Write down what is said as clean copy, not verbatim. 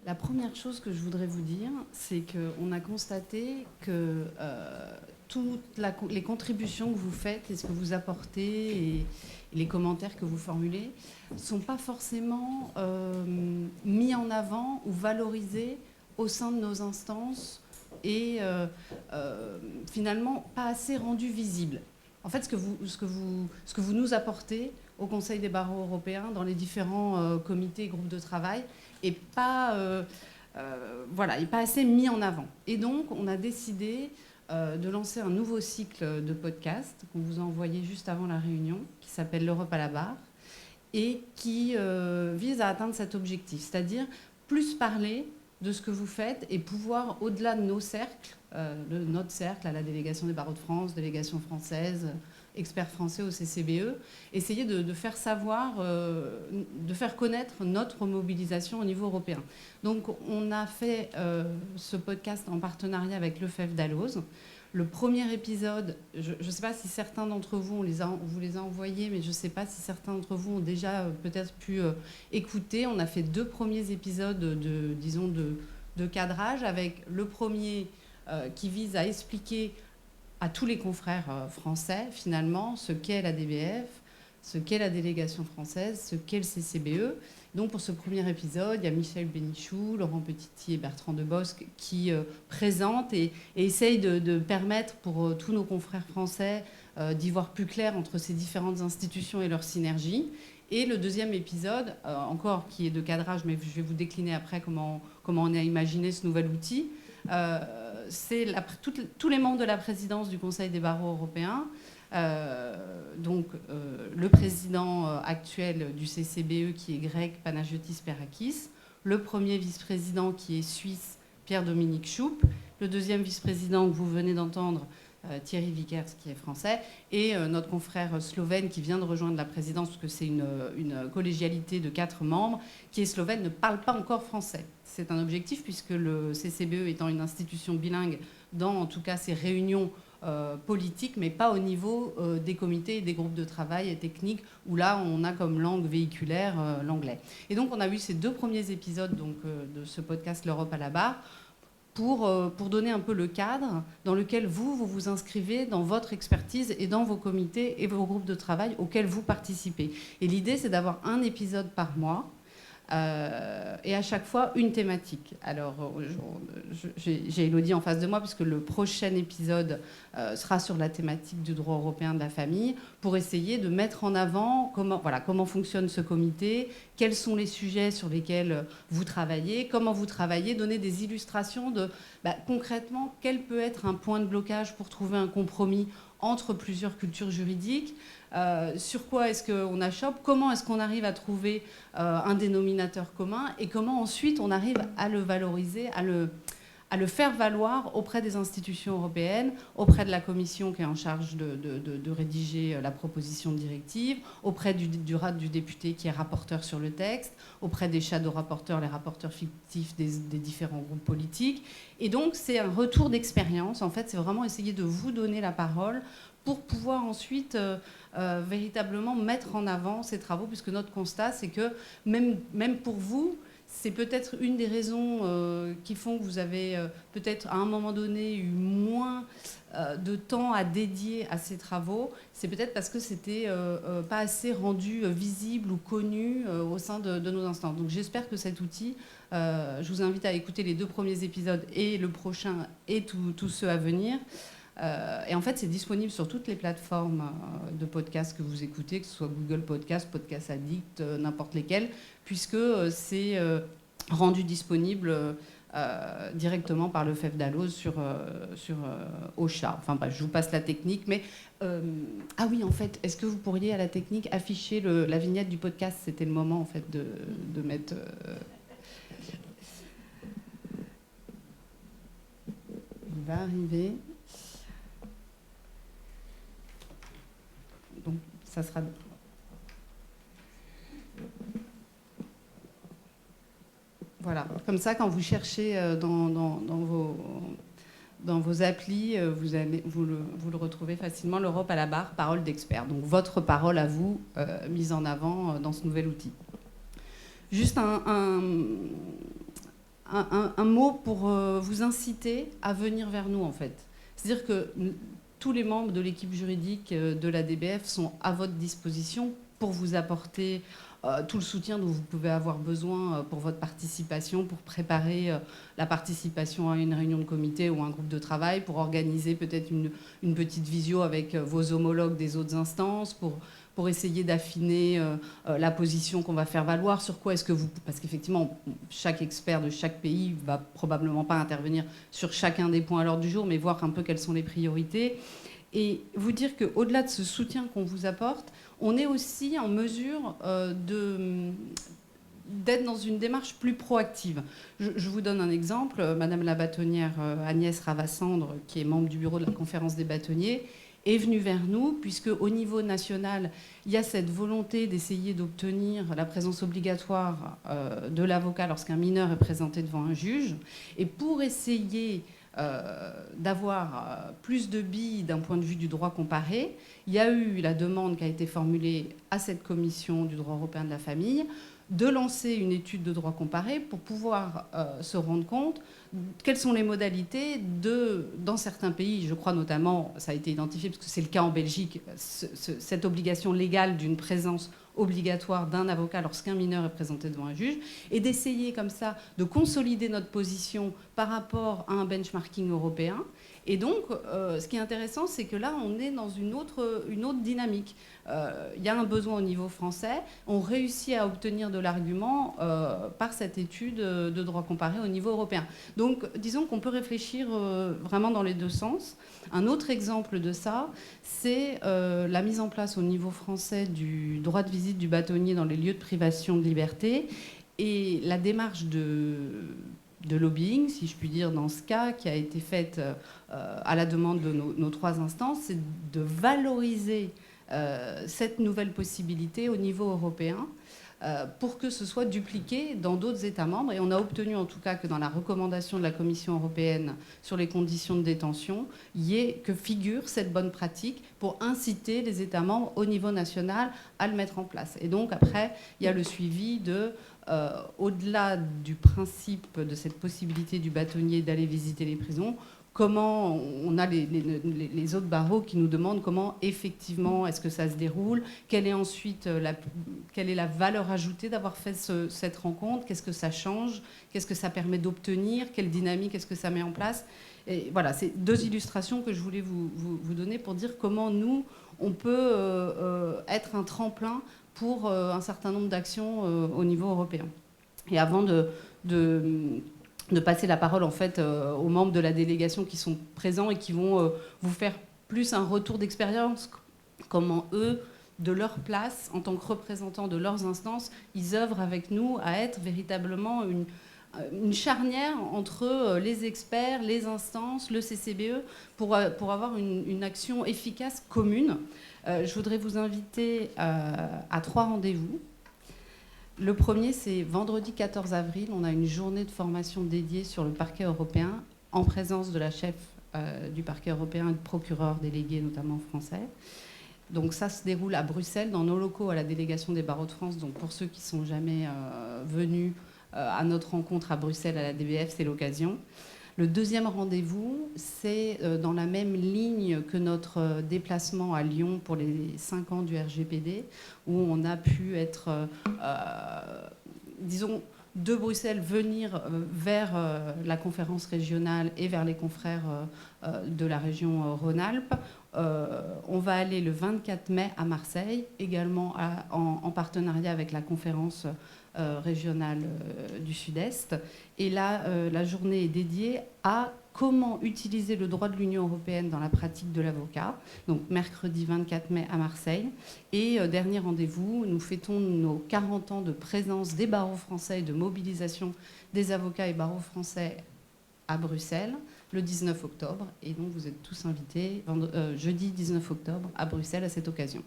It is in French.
La première chose que je voudrais vous dire, c'est qu'on a constaté que toutes les contributions que vous faites et ce que vous apportez et les commentaires que vous formulez ne sont pas forcément mis en avant ou valorisés au sein de nos instances et finalement pas assez rendus visibles. En fait, ce que vous nous apportez au Conseil des barreaux européens dans les différents comités et groupes de travail n'est pas, est pas assez mis en avant. Et donc, on a décidé de lancer un nouveau cycle de podcast qu'on vous a envoyé juste avant la réunion, qui s'appelle l'Europe à la barre, et qui vise à atteindre cet objectif, c'est-à-dire plus parler de ce que vous faites et pouvoir, au-delà de nos cercles, de notre cercle à la délégation des barreaux de France, délégation française, experts français au CCBE, essayer de faire savoir, de faire connaître notre mobilisation au niveau européen. Donc on a fait ce podcast en partenariat avec Lefebvre Dalloz. Le premier épisode, je ne sais pas si certains d'entre vous, vous les a envoyés, mais je ne sais pas si certains d'entre vous ont déjà peut-être pu écouter. On a fait 2 premiers épisodes de cadrage, avec le premier qui vise à expliquer à tous les confrères français, finalement, ce qu'est la DBF, ce qu'est la délégation française, ce qu'est le CCBE. Donc, pour ce premier épisode, il y a Michel Bénichou, Laurent Petiti et Bertrand Debosc qui présentent et essayent de permettre pour tous nos confrères français d'y voir plus clair entre ces différentes institutions et leurs synergies. Et le deuxième épisode, encore qui est de cadrage, mais je vais vous décliner après comment on a imaginé ce nouvel outil, c'est tous les membres de la présidence du Conseil des barreaux européens, le président actuel du CCBE qui est grec, Panagiotis Perakis, le premier vice-président qui est suisse, Pierre-Dominique Schoupp, le deuxième vice-président que vous venez d'entendre, Thierry Vickers qui est français, et notre confrère slovène qui vient de rejoindre la présidence, parce que c'est une collégialité de 4 membres, qui est slovène, ne parle pas encore français. C'est un objectif puisque le CCBE étant une institution bilingue dans en tout cas ses réunions politiques, mais pas au niveau des comités et des groupes de travail et techniques, où là on a comme langue véhiculaire l'anglais. Et donc on a eu ces 2 premiers épisodes de ce podcast L'Europe à la barre, pour donner un peu le cadre dans lequel vous inscrivez dans votre expertise et dans vos comités et vos groupes de travail auxquels vous participez. Et l'idée, c'est d'avoir un épisode par mois et à chaque fois une thématique. Alors, j'ai Élodie en face de moi puisque le prochain épisode sera sur la thématique du droit européen de la famille, pour essayer de mettre en avant comment fonctionne ce comité, quels sont les sujets sur lesquels vous travaillez, comment vous travaillez, donner des illustrations de concrètement quel peut être un point de blocage pour trouver un compromis entre plusieurs cultures juridiques. Sur quoi est-ce qu'on achoppe, comment est-ce qu'on arrive à trouver un dénominateur commun, et comment ensuite on arrive à le valoriser, à le faire valoir auprès des institutions européennes, auprès de la commission qui est en charge de rédiger la proposition de directive, auprès du député qui est rapporteur sur le texte, auprès des shadow rapporteurs, les rapporteurs fictifs des différents groupes politiques. Et donc c'est un retour d'expérience. En fait, c'est vraiment essayer de vous donner la parole pour pouvoir ensuite véritablement mettre en avant ces travaux, puisque notre constat, c'est que même pour vous, c'est peut-être une des raisons qui font que vous avez peut-être à un moment donné eu moins de temps à dédier à ces travaux. C'est peut-être parce que c'était pas assez rendu visible ou connu au sein de nos instances. Donc j'espère que cet outil, je vous invite à écouter les 2 premiers épisodes et le prochain et tous ceux à venir. Et en fait, c'est disponible sur toutes les plateformes de podcasts que vous écoutez, que ce soit Google Podcast, Podcast Addict, n'importe lesquels, puisque c'est rendu disponible directement par Lefebvre Dalloz sur Ocha. Enfin bref, je vous passe la technique. Mais ah oui, en fait, est-ce que vous pourriez à la technique afficher la vignette du podcast? C'était le moment en fait de mettre... Il va arriver... Donc, ça sera... Voilà. Comme ça, quand vous cherchez dans vos applis, vous le retrouvez facilement, l'Europe à la barre, parole d'expert. Donc, votre parole à vous, mise en avant dans ce nouvel outil. Juste un un mot pour vous inciter à venir vers nous, en fait. C'est-à-dire que tous les membres de l'équipe juridique de l'ADBF sont à votre disposition pour vous apporter tout le soutien dont vous pouvez avoir besoin pour votre participation, pour préparer la participation à une réunion de comité ou un groupe de travail, pour organiser peut-être une petite visio avec vos homologues des autres instances, pour essayer d'affiner la position qu'on va faire valoir, sur quoi est-ce que vous... Parce qu'effectivement, chaque expert de chaque pays va probablement pas intervenir sur chacun des points à l'ordre du jour, mais voir un peu quelles sont les priorités. Et vous dire qu'au-delà de ce soutien qu'on vous apporte, on est aussi en mesure d'être dans une démarche plus proactive. Je vous donne un exemple. Madame la bâtonnière Agnès Ravassandre, qui est membre du bureau de la conférence des bâtonniers, est venue vers nous, puisque au niveau national, il y a cette volonté d'essayer d'obtenir la présence obligatoire de l'avocat lorsqu'un mineur est présenté devant un juge. Et pour essayer d'avoir plus de billes d'un point de vue du droit comparé, il y a eu la demande qui a été formulée à cette commission du droit européen de la famille de lancer une étude de droit comparé pour pouvoir se rendre compte quelles sont les modalités dans certains pays, je crois notamment, ça a été identifié parce que c'est le cas en Belgique, cette obligation légale d'une présence obligatoire d'un avocat lorsqu'un mineur est présenté devant un juge, et d'essayer comme ça de consolider notre position par rapport à un benchmarking européen. Et donc, ce qui est intéressant, c'est que là, on est dans une autre dynamique. Il y a un besoin au niveau français. On réussit à obtenir de l'argument par cette étude de droit comparé au niveau européen. Donc, disons qu'on peut réfléchir vraiment dans les deux sens. Un autre exemple de ça, c'est la mise en place au niveau français du droit de visite du bâtonnier dans les lieux de privation de liberté et la démarche de lobbying, si je puis dire, dans ce cas, qui a été faite à la demande de nos trois instances, c'est de valoriser cette nouvelle possibilité au niveau européen pour que ce soit dupliqué dans d'autres États membres. Et on a obtenu en tout cas que dans la recommandation de la Commission européenne sur les conditions de détention, que figure cette bonne pratique pour inciter les États membres au niveau national à le mettre en place. Et donc après, il y a le suivi au-delà du principe de cette possibilité du bâtonnier d'aller visiter les prisons, comment on a les autres barreaux qui nous demandent comment effectivement est-ce que ça se déroule, quelle est la valeur ajoutée d'avoir fait cette rencontre, qu'est-ce que ça change, qu'est-ce que ça permet d'obtenir, quelle dynamique est-ce que ça met en place. Et voilà, c'est deux illustrations que je voulais vous donner pour dire comment nous, on peut être un tremplin pour un certain nombre d'actions au niveau européen. Et avant de passer la parole en fait aux membres de la délégation qui sont présents et qui vont vous faire plus un retour d'expérience, comment eux, de leur place, en tant que représentants de leurs instances, ils œuvrent avec nous à être véritablement une charnière entre les experts, les instances, le CCBE, pour avoir une action efficace commune. Je voudrais vous inviter à 3 rendez-vous. Le premier, c'est vendredi 14 avril. On a une journée de formation dédiée sur le parquet européen en présence de la chef du parquet européen et de procureurs délégués, notamment français. Donc ça se déroule à Bruxelles, dans nos locaux à la délégation des barreaux de France. Donc pour ceux qui ne sont jamais venus à notre rencontre à Bruxelles à la DBF, c'est l'occasion. Le deuxième rendez-vous, c'est dans la même ligne que notre déplacement à Lyon pour les 5 ans du RGPD, où on a pu être, disons, de Bruxelles venir vers la conférence régionale et vers les confrères de la région Rhône-Alpes. On va aller le 24 mai à Marseille, également en partenariat avec la conférence régionale du Sud-Est. Et là, la journée est dédiée à comment utiliser le droit de l'Union européenne dans la pratique de l'avocat. Donc mercredi 24 mai à Marseille. Et dernier rendez-vous, nous fêtons nos 40 ans de présence des barreaux français et de mobilisation des avocats et barreaux français à Bruxelles le 19 octobre. Et donc vous êtes tous invités jeudi 19 octobre à Bruxelles à cette occasion.